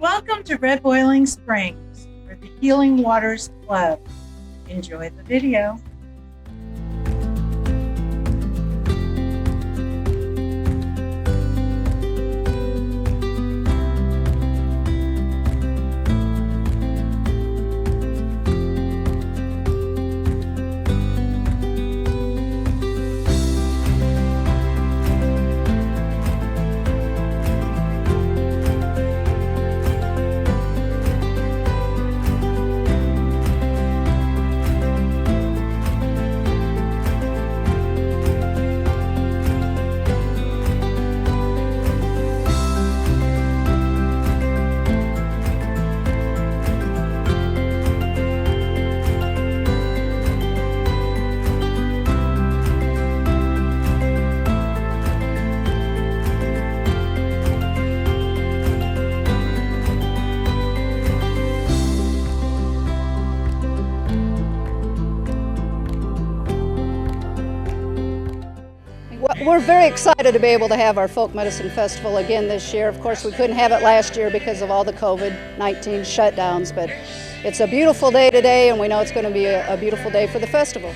Welcome to Red Boiling Springs, for the Healing Waters Club. Enjoy the video. We're very excited to be able to have our Folk Medicine Festival again this year. Of course, we couldn't have it last year because of all the COVID-19 shutdowns, but it's a beautiful day today, and we know it's going to be a beautiful day for the festival.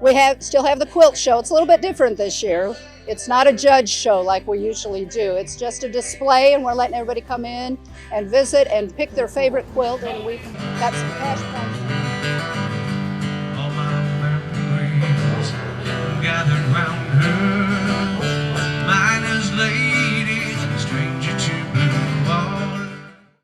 We still have the quilt show. It's a little bit different this year. It's not a judge show like we usually do. It's just a display, and we're letting everybody come in and visit and pick their favorite quilt, and we've got some cash prizes. All my memories gathered round her.